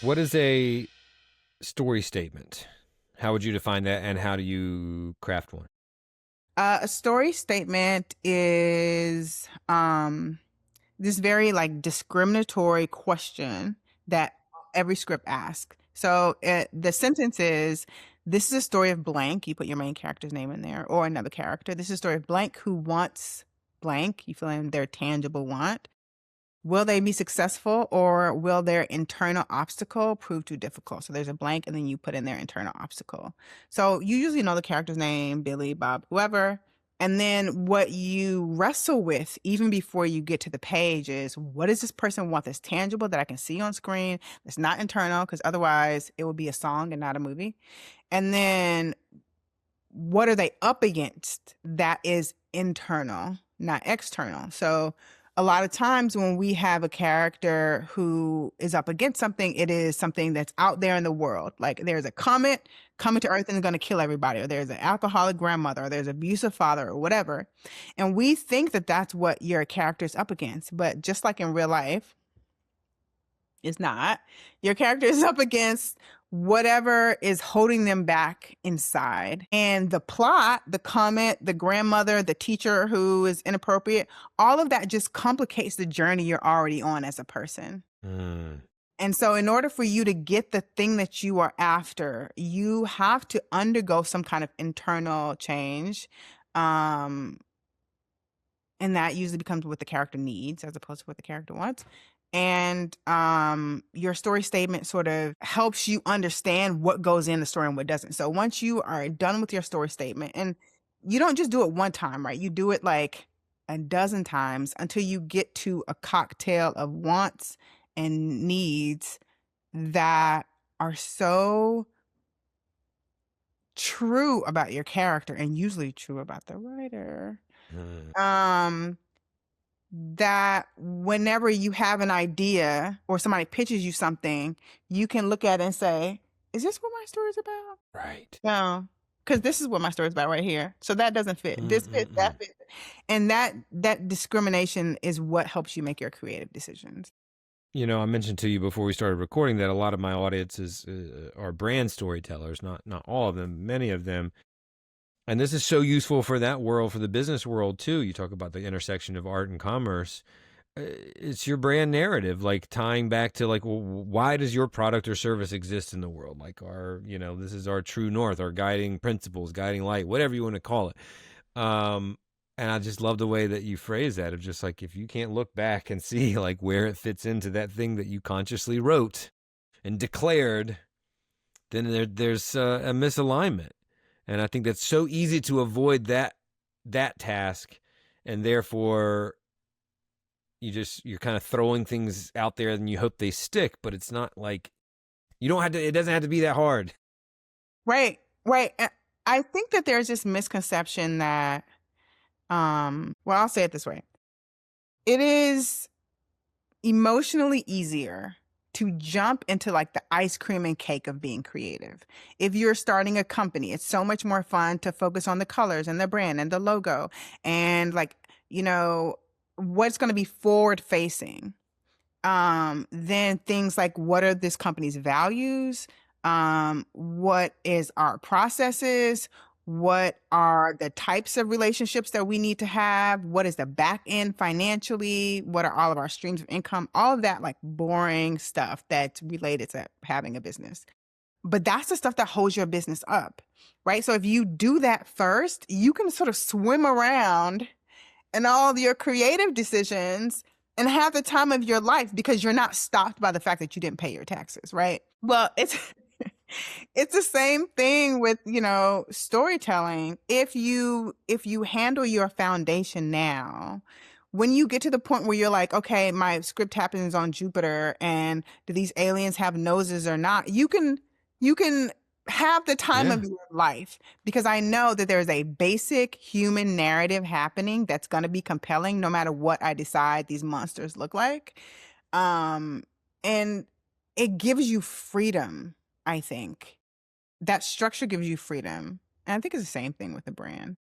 What is a story statement? How would you define that, and how do you craft one? A story statement is this very like discriminatory question that every script asks. So the sentence is, "This is a story of blank." You put your main character's name in there or another character. "This is a story of blank who wants blank." You fill in their tangible want. "Will they be successful, or will their internal obstacle prove too difficult?" So there's a blank and then you put in their internal obstacle. So you usually know the character's name, Billy, Bob, whoever. And then what you wrestle with even before you get to the page is, what does this person want that's tangible that I can see on screen, that's not internal, because otherwise it will be a song and not a movie. And then what are they up against that is internal, not external? So a lot of times when we have a character who is up against something, it is something that's out there in the world. Like there's a comet coming to Earth and is going to kill everybody, or there's an alcoholic grandmother, or there's an abusive father, or whatever. And we think that that's what your character is up against. But just like in real life, it's not. Your character is up against whatever is holding them back inside. And the plot, the comment, the grandmother, the teacher who is inappropriate, all of that just complicates the journey you're already on as a person. Mm. And so, in order for you to get the thing that you are after, you have to undergo some kind of internal change. Um, and that usually becomes what the character needs as opposed to what the character wants. And your story statement sort of helps you understand what goes in the story and what doesn't. So once you are done with your story statement, and you don't just do it one time, right? You do it like a dozen times until you get to a cocktail of wants and needs that are so true about your character and usually true about the writer. Mm. Um that whenever you have an idea or somebody pitches you something, you can look at it and say, "Is this what my story is about? Right. No, because this is what my story is about right here. So that doesn't fit. This fits, Mm-mm-mm. that fits." And that discrimination is what helps you make your creative decisions. I mentioned to you before we started recording that a lot of my audiences are brand storytellers, not all of them, many of them. And this is so useful for that world, for the business world too. You talk about the intersection of art and commerce. It's your brand narrative, like tying back to like, well, why does your product or service exist in the world? Like this is our true north, our guiding principles, guiding light, whatever you want to call it. And I just love the way that you phrase that, of just like, if you can't look back and see like where it fits into that thing that you consciously wrote and declared, then there's a misalignment. And I think that's so easy to avoid that task, and therefore you're kind of throwing things out there and you hope they stick, but it's not like, you don't have to, it doesn't have to be that hard. Right, right. I think that there's this misconception that, well, I'll say it this way. It is emotionally easier to jump into like the ice cream and cake of being creative. If you're starting a company, it's so much more fun to focus on the colors and the brand and the logo and like, what's going to be forward facing. Then things like, what are this company's values? What is our processes? What are the types of relationships that we need to have? What is the back end financially? What are all of our streams of income? All of that, like boring stuff that's related to having a business. But that's the stuff that holds your business up, right? So if you do that first, you can sort of swim around in all of your creative decisions and have the time of your life because you're not stopped by the fact that you didn't pay your taxes, right? Well, it's it's the same thing with, storytelling. If you handle your foundation now, when you get to the point where you're like, okay, my script happens on Jupiter and do these aliens have noses or not? You can have the time Yeah. of your life because I know that there's a basic human narrative happening that's going to be compelling no matter what I decide these monsters look like. Um and it gives you freedom, I think. That structure gives you freedom. And I think it's the same thing with the brand.